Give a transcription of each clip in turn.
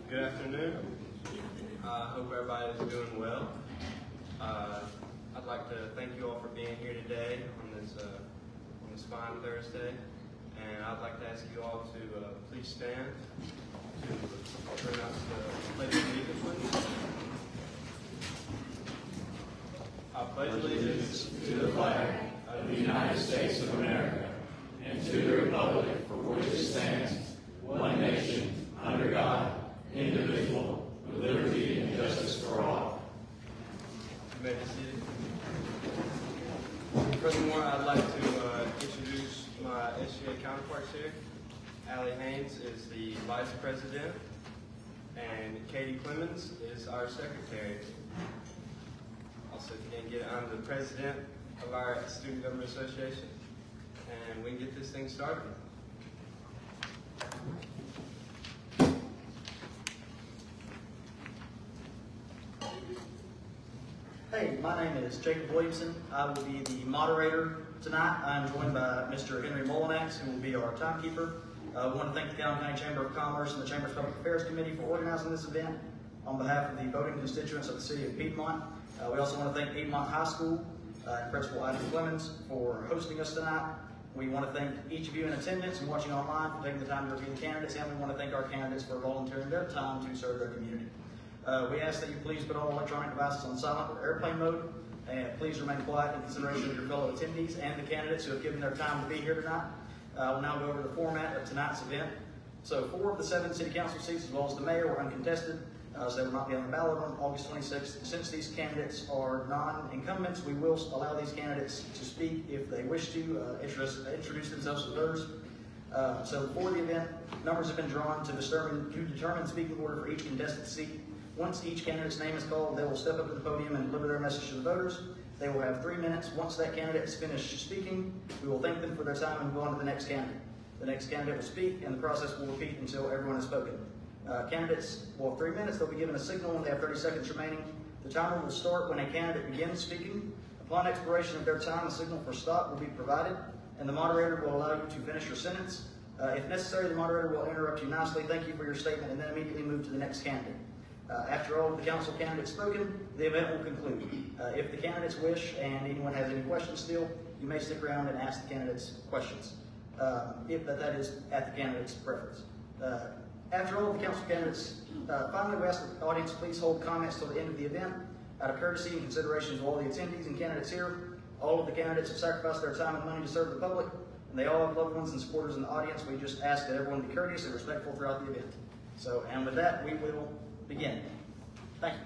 Good afternoon. I hope everybody is doing well. I'd like to thank you all for being here today on this fine Thursday, and I'd like to ask you all to please stand to turn out to pledge allegiance with me. I pledge allegiance to the flag of the United States of America and to the republic for which it stands, one nation, under God, indivisible, with liberty and justice for all. You may be seated. Furthermore, I'd like to introduce my SGA counterparts here. Allie Haynes is the Vice President, and Katie Clemens is our Secretary. Also, if you didn't get it, I'm the President of our Student Government Association, and we can get this thing started. Hey, my name is Jacob Williamson. I will be the moderator tonight. I'm joined by Mr. Henry Molinax, who will be our timekeeper. We want to thank the Calhoun County Chamber of Commerce and the Chamber's Public Affairs Committee for organizing this event on behalf of the voting constituents of the city of Piedmont. We also want to thank Piedmont High School and Principal Adam Clemens for hosting us tonight. We want to thank each of you in attendance and watching online for taking the time to review the candidates, and we want to thank our candidates for volunteering their time to serve their community. We ask that you please put all electronic devices on silent or airplane mode, and please remain quiet in consideration of your fellow attendees and the candidates who have given their time to be here tonight. We'll now go over the format of tonight's event. So 4 of the 7 city council seats, as well as the mayor, were uncontested, so they will not be on the ballot on August 26th. Since these candidates are non-incumbents, we will allow these candidates to speak if they wish to introduce themselves to the voters. So for the event, numbers have been drawn to determine speaking order for each contested seat. Once each candidate's name is called, they will step up to the podium and deliver their message to the voters. They will have 3 minutes. Once that candidate is finished speaking, we will thank them for their time and go on to the next candidate. The next candidate will speak, and the process will repeat until everyone has spoken. Candidates will have 3 minutes. They'll be given a signal when they have 30 seconds remaining. The timer will start when a candidate begins speaking. Upon expiration of their time, a signal for stop will be provided, and the moderator will allow you to finish your sentence. If necessary, the moderator will interrupt you nicely, thank you for your statement, and then immediately move to the next candidate. After all of the council candidates spoken, the event will conclude. If the candidates wish and anyone has any questions still, you may stick around and ask the candidates questions, if that is at the candidate's preference. After all of the council candidates, finally we ask the audience please hold comments till the end of the event. Out of courtesy and consideration to all the attendees and candidates here, all of the candidates have sacrificed their time and money to serve the public, and they all have loved ones and supporters in the audience. We just ask that everyone be courteous and respectful throughout the event. So, and with that, we will begin. Thank you.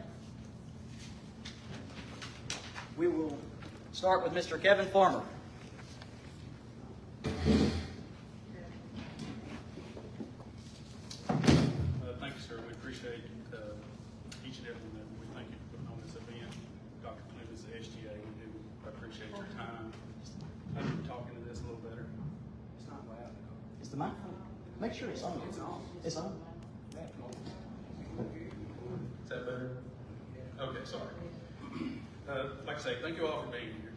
We will start with Mr. Kevin Farmer. Thank you, sir. We appreciate each and every one of you. We thank you for putting on this event. Dr. Clemens, the SGA, we do appreciate your time. I think talking to this a little better. It's not loud. Is the microphone? Make sure it's on. It's on. It's on. Is that better? Okay, sorry. Like I say, thank you all for being here.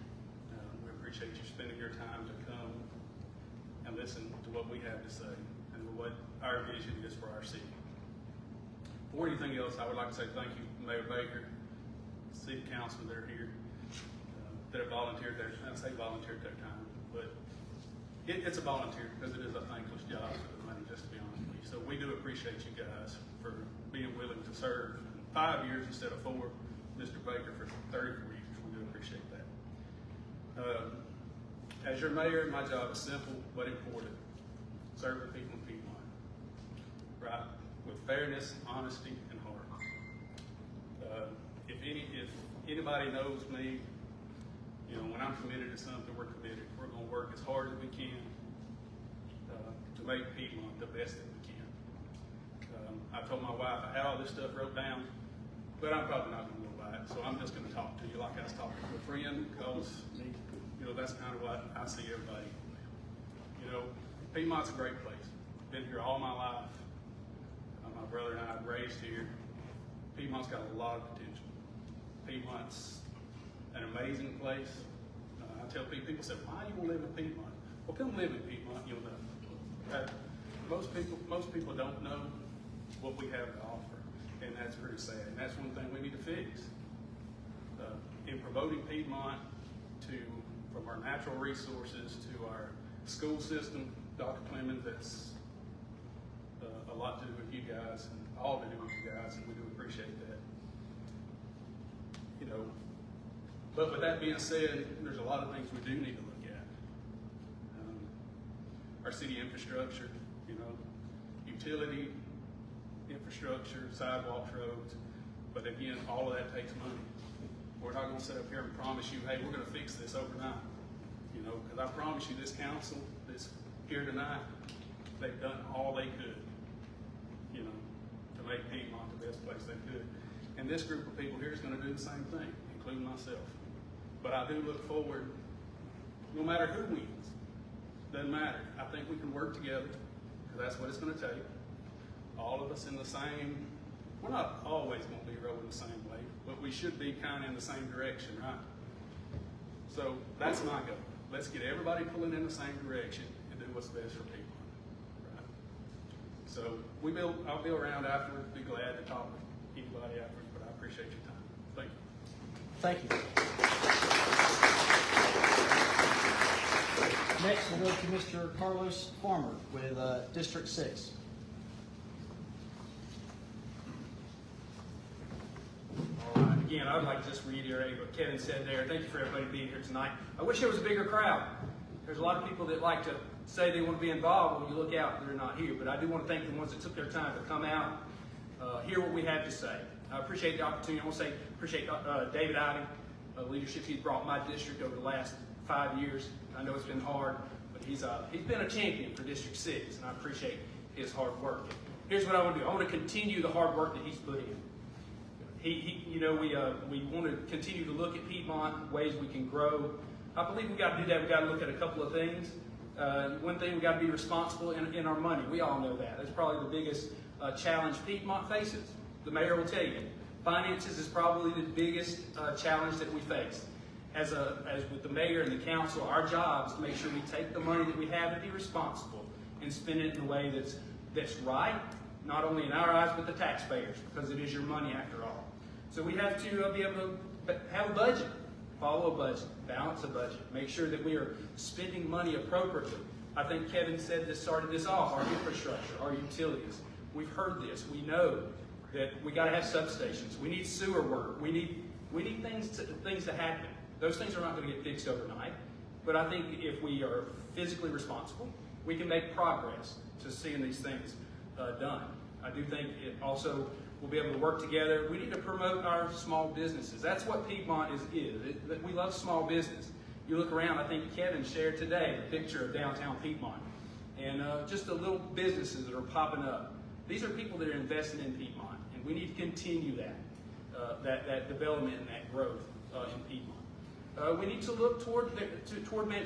We appreciate you spending your time to come and listen to what we have to say and what our vision is for our city. Before anything else, I would like to say thank you, Mayor Baker, City Council that are here, that have volunteered their time. I say volunteered their time, but it's a volunteer because it is a thankless job for the money, just to be honest with you. So we do appreciate you guys for being willing to serve 5 years instead of 4. Mr. Baker for 34 years. We do appreciate that. As your mayor, my job is simple but important. Serve the people of Piedmont. Right? With fairness, honesty, and heart. If anybody knows me, you know, when I'm committed to something, we're committed. We're going to work as hard as we can to make Piedmont the best that we can. I told my wife I had all this stuff wrote down, but I'm probably not going to go by it. So I'm just going to talk to you like I was talking to a friend, because that's kind of what I see everybody. Piedmont's a great place. Been here all my life. My brother and I were raised here. Piedmont's got a lot of potential. Piedmont's an amazing place. I tell people say, why do you want to live in Piedmont? Well, come live in Piedmont, you'll know. Most people don't know what we have to offer, and that's pretty sad. And that's one thing we need to fix. In promoting Piedmont from our natural resources to our school system, Dr. Clemens, that's a lot to do with you guys, and all to do with you guys, and we do appreciate that. But with that being said, there's a lot of things we do need to look at. Our city infrastructure, utility infrastructure, sidewalks, roads, but again, all of that takes money. We're not going to sit up here and promise you, hey, we're going to fix this overnight. Because I promise you, this council that's here tonight, they've done all they could, to make Piedmont the best place they could. And this group of people here is going to do the same thing, including myself. But I do look forward, no matter who wins, doesn't matter. I think we can work together, because that's what it's going to take. All of us in the same, we're not always going to be rowing the same way, but we should be kind of in the same direction, right? So that's my goal. Let's get everybody pulling in the same direction and do what's best for people. Right? So I'll be around afterwards. Be glad to talk with anybody afterwards, but I appreciate your time. Thank you. Thank you. Next, we'll go to Mr. Carlos Farmer with District 6. All right. Again, I would like to just reiterate what Kevin said there. Thank you for everybody being here tonight. I wish there was a bigger crowd. There's a lot of people that like to say they want to be involved. When you look out, they're not here. But I do want to thank the ones that took their time to come out, hear what we have to say. I appreciate the opportunity. I want to say appreciate David Ivey, the leadership he's brought my district over the last 5 years. I know it's been hard, but he's been a champion for District 6, and I appreciate his hard work. Here's what I want to do. I want to continue the hard work that he's put in. We want to continue to look at Piedmont, ways we can grow. I believe we got to do that. We got to look at a couple of things. One thing, we got to be responsible in our money. We all know that. That's probably the biggest challenge Piedmont faces. The mayor will tell you, finances is probably the biggest challenge that we face. As with the mayor and the council, our job is to make sure we take the money that we have and be responsible and spend it in a way that's right, not only in our eyes, but the taxpayers, because it is your money after all. So we have to be able to have a budget, follow a budget, balance a budget, make sure that we are spending money appropriately. I think Kevin started this off, our infrastructure, our utilities. We've heard this. We know that we got to have substations. We need sewer work. We need things to happen. Those things are not going to get fixed overnight. But I think if we are physically responsible, we can make progress to seeing these things done. I do think it also we'll be able to work together. We need to promote our small businesses. That's what Piedmont is. We love small business. You look around, I think Kevin shared today the picture of downtown Piedmont and just the little businesses that are popping up. These are people that are investing in Piedmont, and we need to continue that development and that growth in Piedmont. We need to look toward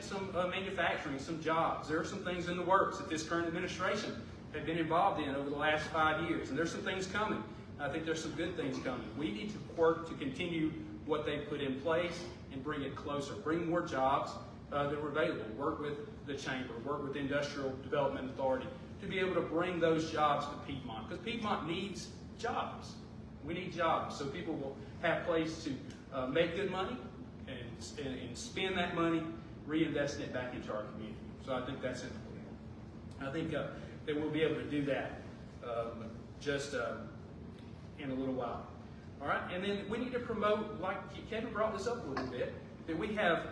some manufacturing, some jobs. There are some things in the works that this current administration have been involved in over the last 5 years, and there's some things coming. I think there's some good things coming. We need to work to continue what they've put in place and bring it closer, bring more jobs that are available, work with the chamber, work with the Industrial Development Authority to be able to bring those jobs to Piedmont, because Piedmont needs jobs. We need jobs so people will have a place to make good money and spend that money, reinvesting it back into our community. So I think that's important. I think that we'll be able to do that in a little while. All right, and then we need to promote, like Kevin brought this up a little bit, that we have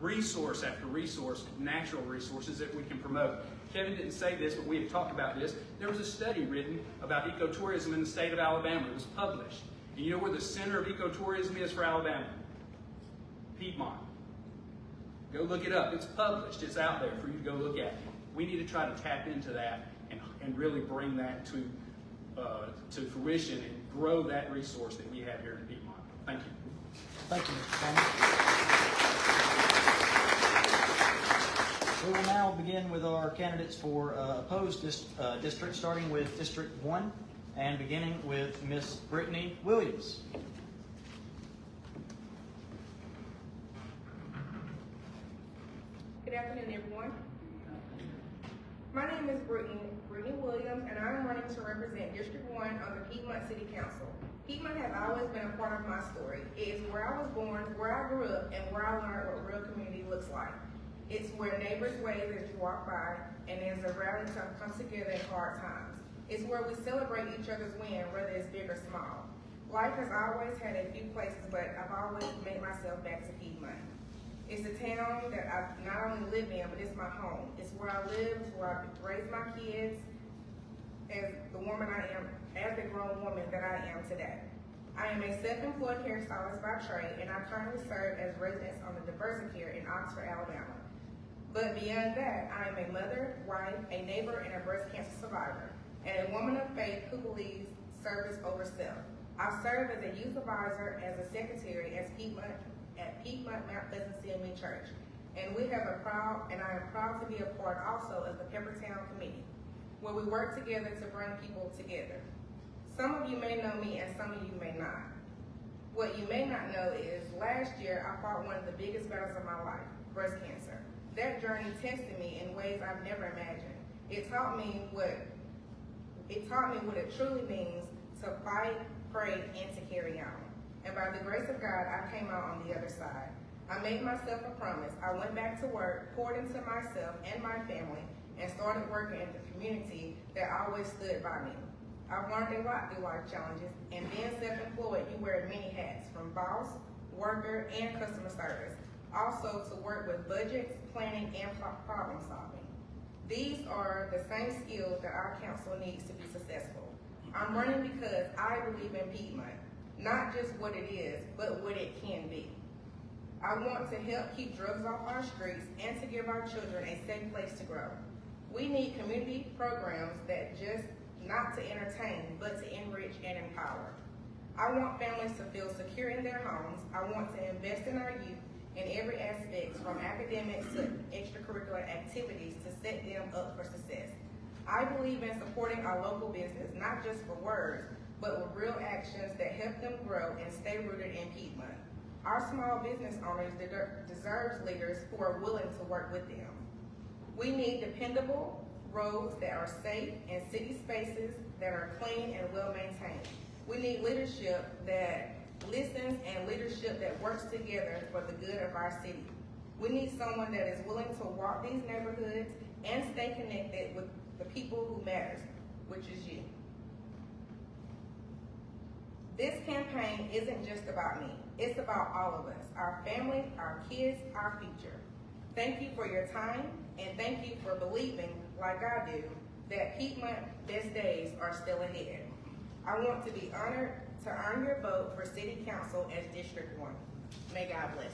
resource after resource, natural resources that we can promote. Kevin didn't say this, but we have talked about this. There was a study written about ecotourism in the state of Alabama. It was published. And you know where the center of ecotourism is for Alabama? Piedmont. Go look it up. It's published. It's out there for you to go look at. We need to try to tap into that and really bring that to fruition and grow that resource that we have here in Piedmont. Thank you. Thank you, Mr. Coleman. We will now begin with our candidates for opposed district, starting with District 1 and beginning with Miss Brittany Williams. Good afternoon, everyone. My name is Brittany Williams, and I'm running to represent District 1 on the Piedmont City Council. Piedmont has always been a part of my story. It is where I was born, where I grew up, and where I learned what real community looks like. It's where neighbors wave as you walk by, and there's a rally to come together in hard times. It's where we celebrate each other's win, whether it's big or small. Life has always had a few places, but I've always made myself back to Piedmont. It's a town that I not only live in, but it's my home. It's where I live, it's where I raised my kids, as the woman I am, as the grown woman that I am today. I am a self-employed hairstylist by trade, and I currently serve as resident on the Diversicare in Oxford, Alabama. But beyond that, I am a mother, wife, a neighbor, and a breast cancer survivor, and a woman of faith who believes service over self. I serve as a youth advisor, as a secretary at Piedmont Mount Pleasant CME Church, and I am proud to be a part also of the Peppertown Committee, where we work together to bring people together. Some of you may know me and some of you may not. What you may not know is last year I fought one of the biggest battles of my life, breast cancer. That journey tested me in ways I've never imagined. It taught me what it truly means to fight, pray, and to carry on. And by the grace of God, I came out on the other side. I made myself a promise. I went back to work, poured into myself and my family, and started working in the community that always stood by me. I've learned a lot through life challenges, and being self-employed, you wear many hats, from boss, worker, and customer service. Also to work with budgets, planning, and problem solving. These are the same skills that our council needs to be successful. I'm running because I believe in Piedmont. Not just what it is, but what it can be. I want to help keep drugs off our streets and to give our children a safe place to grow. We need community programs that just not to entertain, but to enrich and empower. I want families to feel secure in their homes. I want to invest in our youth in every aspect, from academics to extracurricular activities, to set them up for success. I believe in supporting our local business, not just for words, but with real actions that help them grow and stay rooted in Piedmont. Our small business owners deserve leaders who are willing to work with them. We need dependable roads that are safe and city spaces that are clean and well maintained. We need leadership that listens and leadership that works together for the good of our city. We need someone that is willing to walk these neighborhoods and stay connected with the people who matters, which is you. This campaign isn't just about me. It's about all of us, our family, our kids, our future. Thank you for your time, and thank you for believing, like I do, that Piedmont best days are still ahead. I want to be honored to earn your vote for City Council as District 1. May God bless.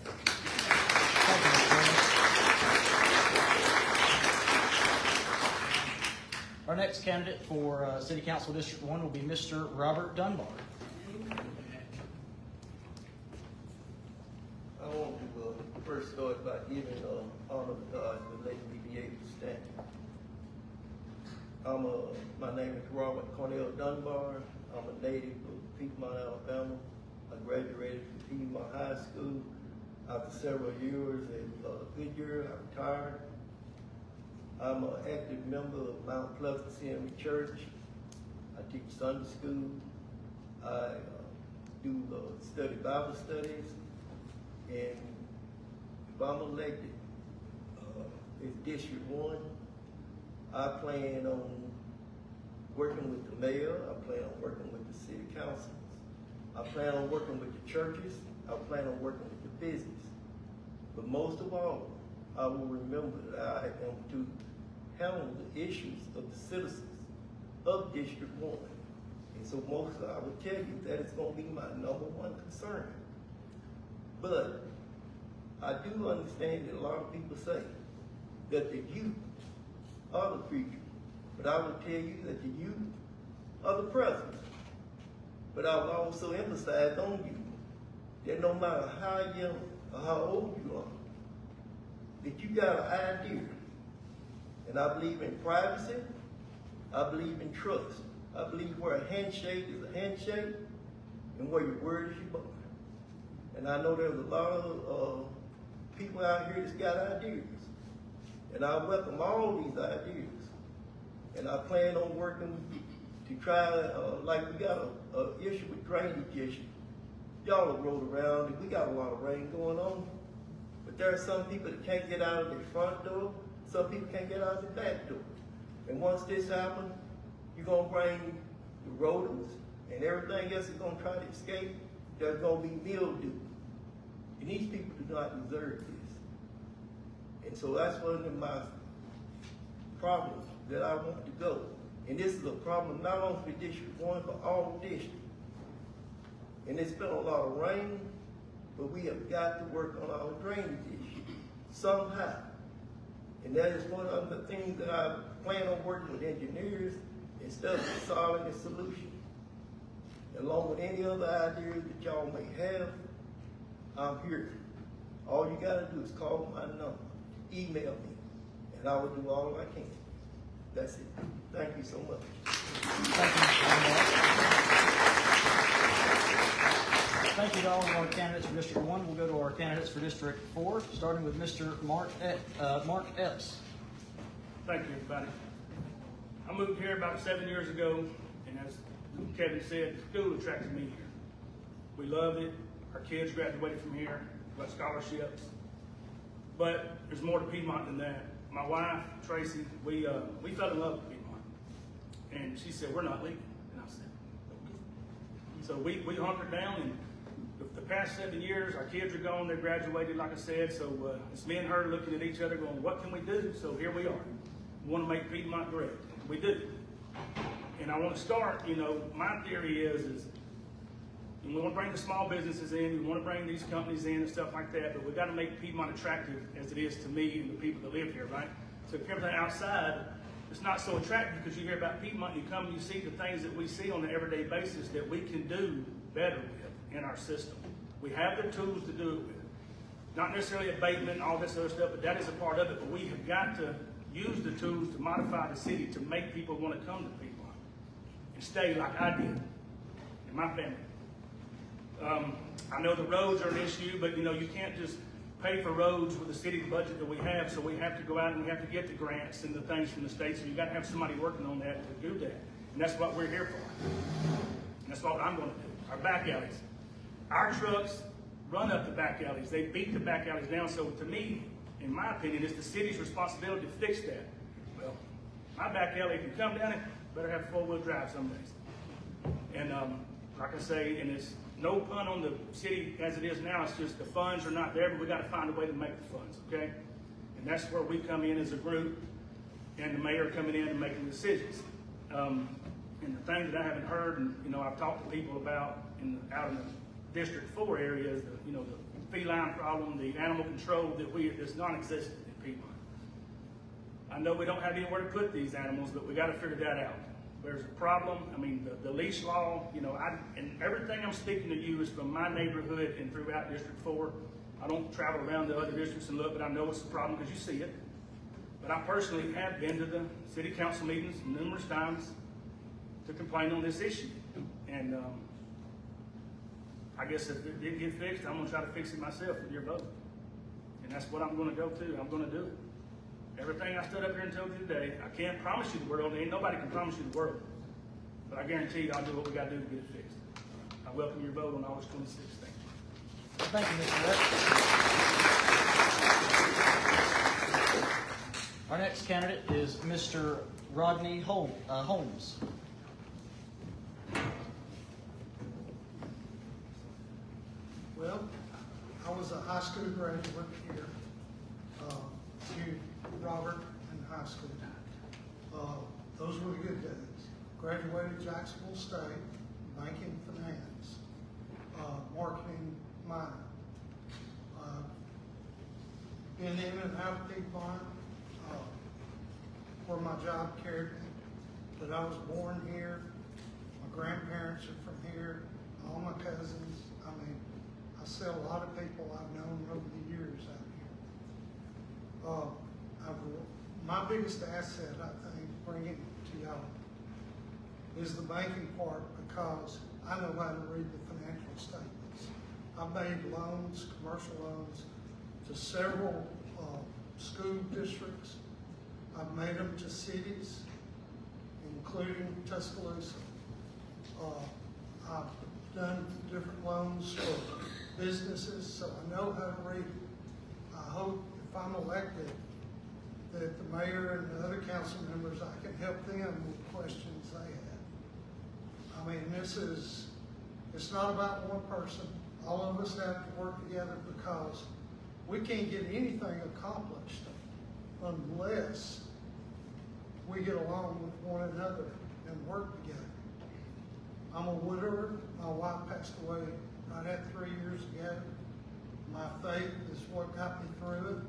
Our next candidate for City Council District 1 will be Mr. Robert Dunbar. I want to first start by giving honor to God for letting me be able to stand. My name is Robert Cornell Dunbar. I'm a native of Piedmont, Alabama. I graduated from Piedmont High School. After several years at Goodyear, I retired. I'm an active member of Mount Pleasant CME Church. I teach Sunday school. I do study Bible studies. And if I'm elected as District 1, I plan on working with the mayor. I plan on working with the city councils. I plan on working with the churches. I plan on working with the business. But most of all, I will remember that I am to handle the issues of the citizens of District 1. And so I would tell you that it's going to be my #1 concern. But I do understand that a lot of people say that the youth are the future, but I will tell you that the youth are the present. But I will also emphasize on you that no matter how young or how old you are, that you got an idea. And I believe in privacy. I believe in trust. I believe where a handshake is a handshake and where your word is your bond. And I know there's a lot of people out here that's got ideas. And I welcome all these ideas. And I plan on working to try, like we got a issue with drainage issue. Y'all have rolled around, and we got a lot of rain going on. But there are some people that can't get out of their front door. Some people can't get out of the back door. And once this happens, you're gonna bring the rodents and everything else is gonna try to escape. There's gonna be mildew. And these people do not deserve this. And so that's one of my problems that I want to go. And this is a problem not only for District 1, but all districts. And it's been a lot of rain, but we have got to work on our drainage issue somehow. And that is one of the things that I plan on working with engineers instead of solving the solution. Along with any other ideas that y'all may have, I'm here. All you gotta do is call my number, email me, and I will do all I can. That's it. Thank you so much. Thank you, Mr. Thank you to all of our candidates for District 1. We'll go to our candidates for District 4, starting with Mr. Mark Epps. Thank you, everybody. I moved here about 7 years ago, and as Kevin said, school attracted me here. We love it. Our kids graduated from here, got scholarships. But there's more to Piedmont than that. My wife, Tracy, we fell in love with Piedmont. And she said, we're not leaving. And I said, okay. So we hunkered down, and the past 7 years, our kids are gone, they graduated, like I said, so it's me and her looking at each other going, what can we do? So here we are. We want to make Piedmont great. We do. And I want to start, my theory is we want to bring the small businesses in, we want to bring these companies in and stuff like that, but we've got to make Piedmont attractive as it is to me and the people that live here, right? So if everything outside, it's not so attractive because you hear about Piedmont and you come and you see the things that we see on an everyday basis that we can do better with in our system. We have the tools to do it with. Not necessarily abatement and all this other stuff, but that is a part of it, but we have got to use the tools to modify the city to make people want to come to Piedmont and stay like I did and my family. I know the roads are an issue, but you can't just pay for roads with the city budget that we have, so we have to go out and we have to get the grants and the things from the state, so you got to have somebody working on that to do that. And that's what we're here for. And that's what I'm going to do. Our back alleys. Our trucks run up the back alleys. They beat the back alleys down, so to me, in my opinion, it's the city's responsibility to fix that. Well, my back alley, if you come down it, better have four-wheel drive some days. And like I say, and it's no pun on the city as it is now, it's just the funds are not there, but we got to find a way to make the funds, okay? And that's where we come in as a group, and the mayor coming in and making decisions. And the thing that I haven't heard, and I've talked to people about out in the District 4 area is the feline problem, the animal control that's non-existent in Piedmont. I know we don't have anywhere to put these animals, but we got to figure that out. There's a problem. I mean, the leash law, and everything I'm speaking to you is from my neighborhood and throughout District 4. I don't travel around to other districts and look, but I know it's a problem because you see it. But I personally have been to the city council meetings numerous times to complain on this issue. And I guess if it did get fixed, I'm going to try to fix it myself with your vote. And that's what I'm going to go to. I'm going to do it. Everything I stood up here and told you today, I can't promise you the world. Ain't nobody can promise you the world. But I guarantee you I'll do what we got to do to get it fixed. I welcome your vote on August 26th. Thank you. Thank you, Mr. Epps. Our next candidate is Mr. Rodney Holmes. Well, I was a high school graduate here, Robert in high school. Those were the good days. Graduated Jacksonville State, banking finance, marketing minor. been in and out of Piedmont, where my job carried me. But I was born here. My grandparents are from here. All my cousins. I mean, I see a lot of people I've known over the years out here. My biggest asset, I think, bringing to y'all is the banking part, because I know how to read the financial statements. I've made loans, commercial loans, to several school districts. I've made them to cities, including Tuscaloosa. I've done different loans for businesses, so I know how to read it. I hope if I'm elected that the mayor and the other council members, I can help them with questions they have. I mean, it's not about one person. All of us have to work together, because we can't get anything accomplished unless we get along with one another and work together. I'm a widower. My wife passed away right at 3 years ago. My faith is what got me through it.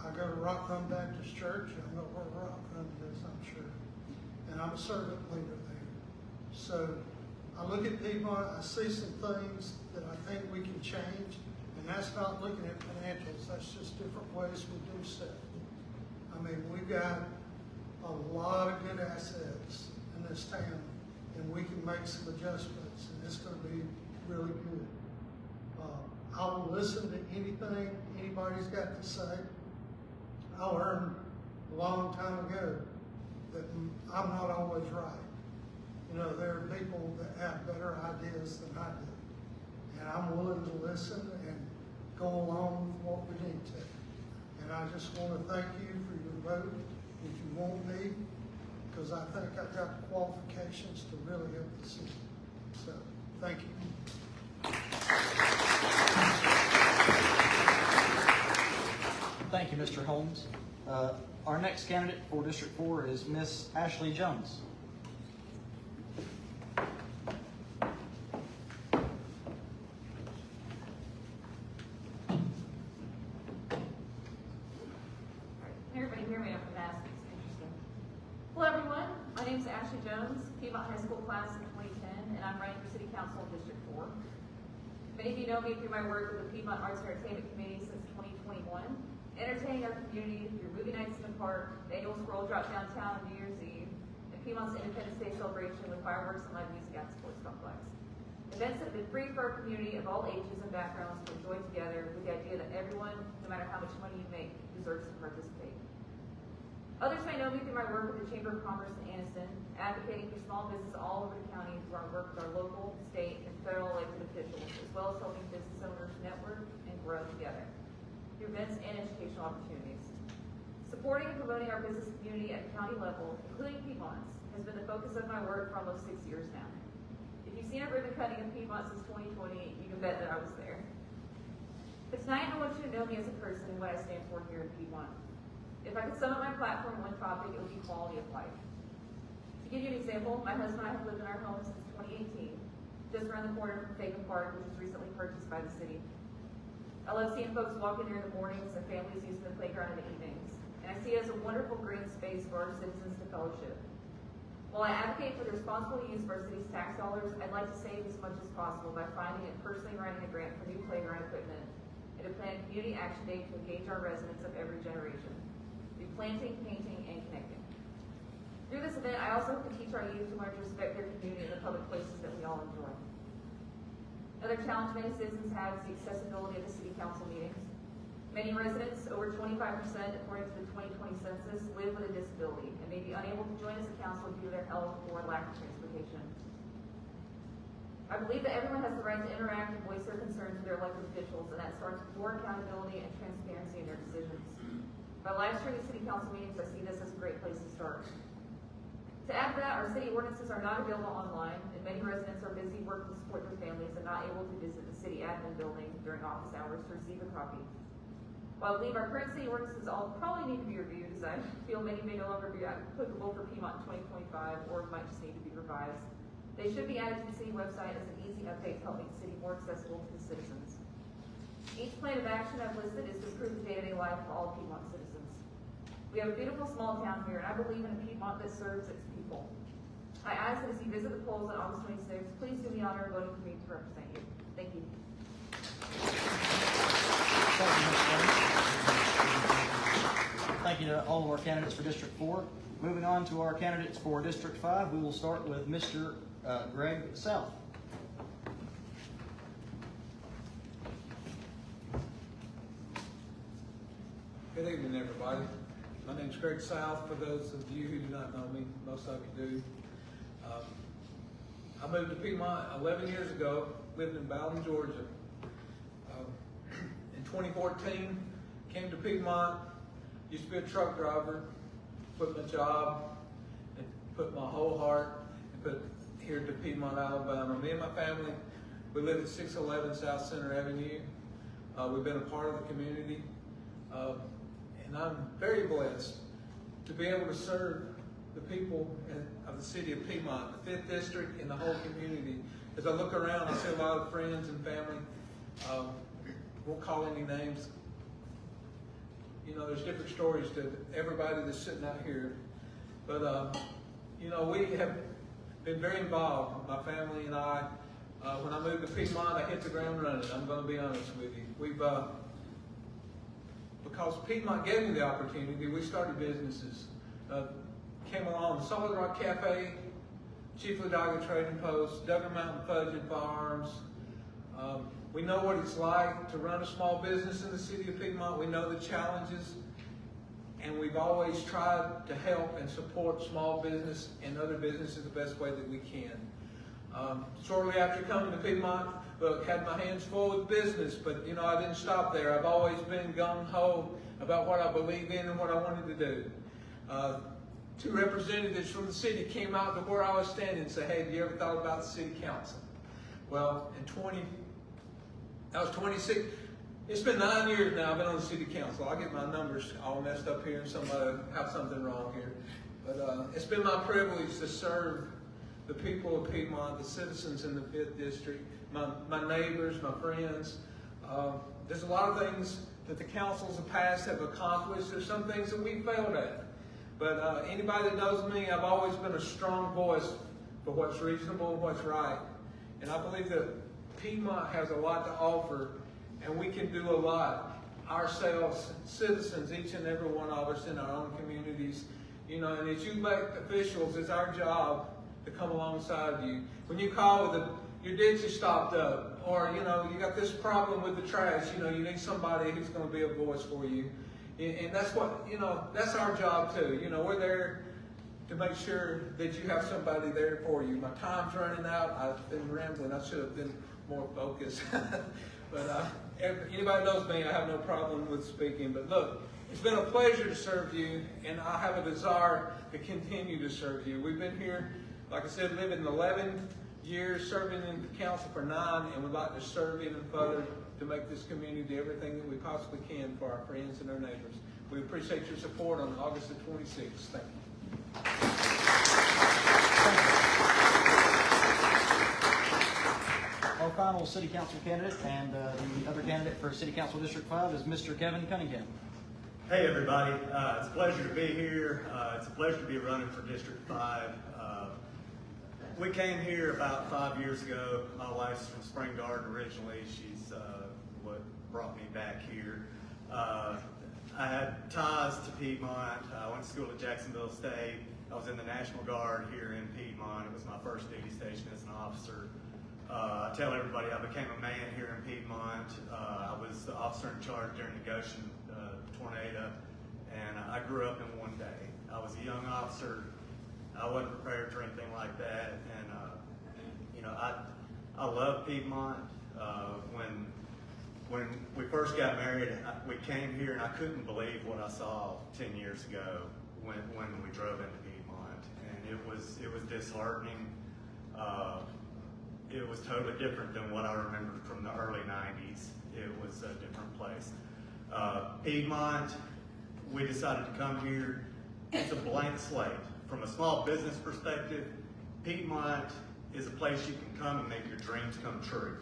I go to Rock Run Baptist Church. I know where Rock Run is, I'm sure. And I'm a servant leader there. So I look at Piedmont, I see some things that I think we can change. And that's not looking at financials, that's just different ways we do stuff. I mean, we've got a lot of good assets in this town, and we can make some adjustments, and it's going to be really good. I will listen to anything anybody's got to say. I learned a long time ago that I'm not always right. You know, there are people that have better ideas than I do, and I'm willing to listen and go along with what we need to. And I just want to thank you for your vote if you want me, because I think I've got the qualifications to really help the city. So, thank you. Thank you, Mr. Holmes. Our next candidate for District 4 is Miss Ashley Jones. Everybody hear me after that? It's interesting. Hello, everyone. My name is Ashley Jones, Piedmont High School class of 2010, and I'm running for City Council District 4. Many of you know me through my work with the Piedmont Arts and Entertainment Committee since 2021, entertaining our community through movie nights in the park, the annual squirrel drop downtown on New Year's Eve, and Piedmont's Independence Day celebration with fireworks and live music at the sports complex. Events that have been free for our community of all ages and backgrounds to enjoy together, with the idea that everyone, no matter how much money you make, deserves to participate. Others may know me through my work with the Chamber of Commerce in Anniston, advocating for small business all over the county through our work with our local, state, and federal elected officials, as well as helping business owners network and grow together through events and educational opportunities. Supporting and promoting our business community at the county level, including Piedmont's, has been the focus of my work for almost 6 years now. If you've seen a ribbon cutting in Piedmont since 2020, you can bet that I was there. But tonight I want you to know me as a person and what I stand for here in Piedmont. If I could sum up my platform in one topic, it would be quality of life. To give you an example, my husband and I have lived in our home since 2018, just around the corner from Piedmont Park, which was recently purchased by the city. I love seeing folks walk in here in the mornings and families using the playground in the evenings. And I see it as a wonderful green space for our citizens to fellowship. While I advocate for the responsible use of our city's tax dollars, I'd like to save as much as possible by finding and personally writing a grant for new playground equipment and to plan a community action day to engage our residents of every generation. Planting, painting, and connecting. Through this event, I also hope to teach our youth to learn to respect their community and the public places that we all enjoy. Another challenge many citizens have is the accessibility of the city council meetings. Many residents, over 25% according to the 2020 census, live with a disability and may be unable to join as a council due to their health or lack of transportation. I believe that everyone has the right to interact and voice their concerns with their elected officials, and that starts with more accountability and transparency in their decisions. By live streaming city council meetings, I see this as a great place to start. To add to that, our city ordinances are not available online, and many residents are busy working to support their families and not able to visit the city admin building during office hours to receive a copy. While I believe our current city ordinances all probably need to be reviewed, as I feel many may no longer be applicable for Piedmont in 2025, or might just need to be revised, they should be added to the city website as an easy update to help make the city more accessible to the citizens. Each plan of action I've listed is to improve the day-to-day life of all Piedmont citizens. We have a beautiful small town here, and I believe in a Piedmont that serves its people. I ask that as you visit the polls on August 26th, please do me the honor of voting for me to represent you. Thank you. Thank you to all of our candidates for District 4. Moving on to our candidates for District 5, we will start with Mr. Greg South. Good evening, everybody. My name's Greg South. For those of you who do not know me, most of you do. I moved to Piedmont 11 years ago, lived in Bowden, Georgia. In 2014, came to Piedmont, used to be a truck driver, quit my job, and put my whole heart and put here to Piedmont, Alabama. Me and my family, we live at 611 South Center Avenue. We've been a part of the community. And I'm very blessed to be able to serve the people of the city of Piedmont, the 5th District, and the whole community. As I look around, I see a lot of friends and family. Won't call any names. You know, there's different stories to everybody that's sitting out here. But, you know, we have been very involved, my family and I. When I moved to Piedmont, I hit the ground running. I'm going to be honest with you. Because Piedmont gave me the opportunity, we started businesses. Came along, Solid Rock Cafe, Chief Ladoga Trading Post, Duggar Mountain Fudge and Farms. We know what it's like to run a small business in the city of Piedmont. We know the challenges, and we've always tried to help and support small business and other businesses the best way that we can. Shortly after coming to Piedmont, look, had my hands full with business, but you know, I didn't stop there. I've always been gung-ho about what I believe in and what I wanted to do. 2 representatives from the city came out to where I was standing and said, hey, have you ever thought about the city council? Well, I was 26. It's been 9 years now I've been on the city council. I'll get my numbers all messed up here and somebody have something wrong here. But it's been my privilege to serve the people of Piedmont, the citizens in the 5th District, my neighbors, my friends. There's a lot of things that the councils of the past have accomplished. There's some things that we failed at. But anybody that knows me, I've always been a strong voice for what's reasonable and what's right. And I believe that Piedmont has a lot to offer, and we can do a lot ourselves, citizens, each and every one of us in our own communities. You know, and as you elect officials, it's our job to come alongside you. When you call with your ditch is stopped up, or you know, you got this problem with the trash, you know, you need somebody who's going to be a voice for you. And that's what, you know, that's our job too. You know, we're there to make sure that you have somebody there for you. My time's running out. I've been rambling. I should have been more focused. But anybody knows me, I have no problem with speaking. But look, it's been a pleasure to serve you, and I have a desire to continue to serve you. We've been here, like I said, living 11 years, serving in the council for 9, and we'd like to serve even further to make this community everything that we possibly can for our friends and our neighbors. We appreciate your support on August the 26th. Thank you. Our final city council candidate and the other candidate for City Council District 5 is Mr. Kevin Cunningham. Hey everybody, it's a pleasure to be here. It's a pleasure to be running for District 5. We came here about 5 years ago. My wife's from Spring Garden originally. She's what brought me back here. I had ties to Piedmont. I went to school at Jacksonville State. I was in the National Guard here in Piedmont. It was my first duty station as an officer. I tell everybody I became a man here in Piedmont. I was the officer in charge during the Goshen tornado, and I grew up in one day. I was a young officer. I wasn't prepared for anything like that, and you know, I love Piedmont. When we first got married, we came here, and I couldn't believe what I saw 10 years ago when we drove into Piedmont, and it was disheartening. It was totally different than what I remember from the early 90s. It was a different place. Piedmont, we decided to come here. It's a blank slate. From a small business perspective, Piedmont is a place you can come and make your dreams come true.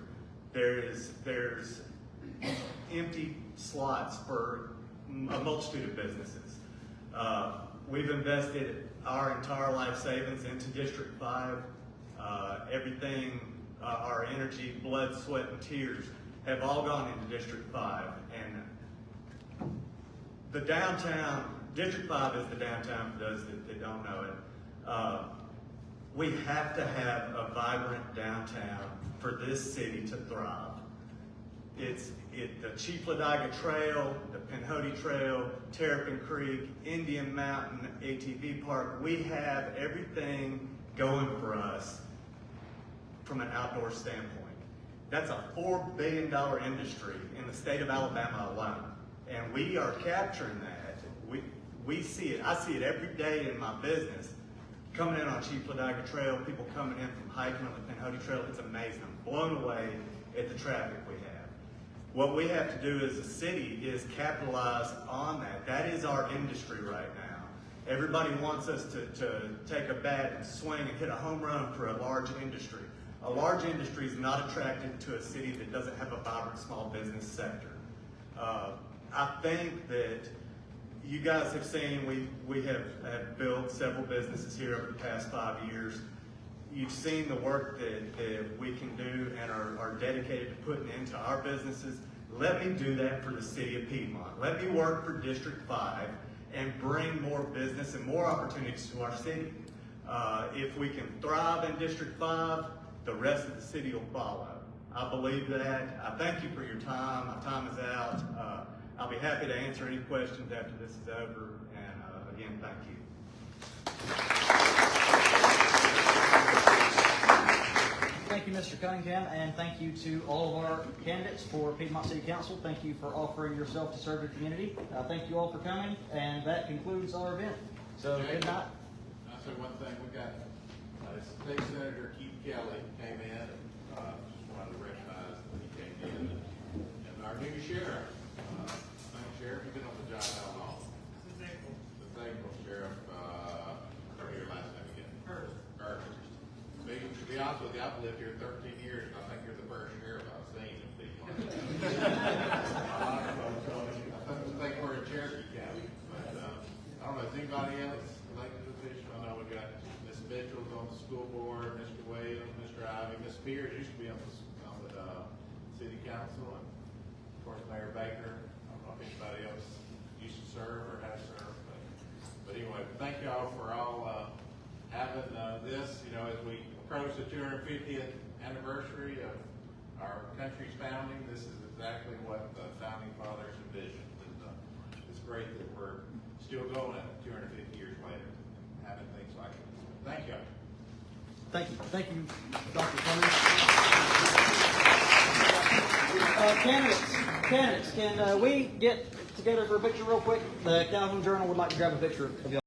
There's empty slots for a multitude of businesses. We've invested our entire life savings into District 5. Everything, our energy, blood, sweat, and tears have all gone into District 5. And the downtown, District 5 is the downtown for those that don't know it. We have to have a vibrant downtown for this city to thrive. The Chief Ladiga Trail, the Pinhoti Trail, Terrapin Creek, Indian Mountain, ATV Park, we have everything going for us from an outdoor standpoint. That's a $4 billion industry in the state of Alabama alone. And we are capturing that. We see it. I see it every day in my business. Coming in on Chief Ladiga Trail, people coming in from hiking on the Pinhoti Trail, it's amazing. I'm blown away at the traffic we have. What we have to do as a city is capitalize on that. That is our industry right now. Everybody wants us to take a bat and swing and hit a home run for a large industry. A large industry is not attractive to a city that doesn't have a vibrant small business sector. I think that you guys have seen we have built several businesses here over the past 5 years. You've seen the work that we can do and are dedicated to putting into our businesses. Let me do that for the city of Piedmont. Let me work for District 5 and bring more business and more opportunities to our city. If we can thrive in District 5, the rest of the city will follow. I believe that. I thank you for your time. My time is out. I'll be happy to answer any questions after this is over. And again, thank you. Thank you, Mr. Cunningham, and thank you to all of our candidates for Piedmont City Council. Thank you for offering yourself to serve the community. Thank you all for coming, and that concludes our event. So, good night. I'll say one thing. We got State Senator Keith Kelly came in, and just wanted to recognize that he came in, and our new sheriff. Sheriff, you've been on the job how long? The thankful sheriff. What's your last name again? Curtis. To be honest with you, I've lived here 13 years, and I think you're the first sheriff I've seen in Piedmont. I think we're in Cherokee County, but I don't know. Is anybody else elected official? I know we got Miss Mitchell's on the school board, Mr. Williams, Mr. Ivy, Miss Spears used to be on the city council, and of course Mayor Baker. I don't know if anybody else used to serve or has served, but anyway, thank y'all for all having this. You know, as we approach the 250th anniversary of our country's founding, this is exactly what the founding fathers envisioned. And it's great that we're still going at 250 years later, having things like this. Thank you. Thank you. Thank you, Dr. Cummings. Candidates, can we get together for a picture real quick? The Calhoun Journal would like to grab a picture of you.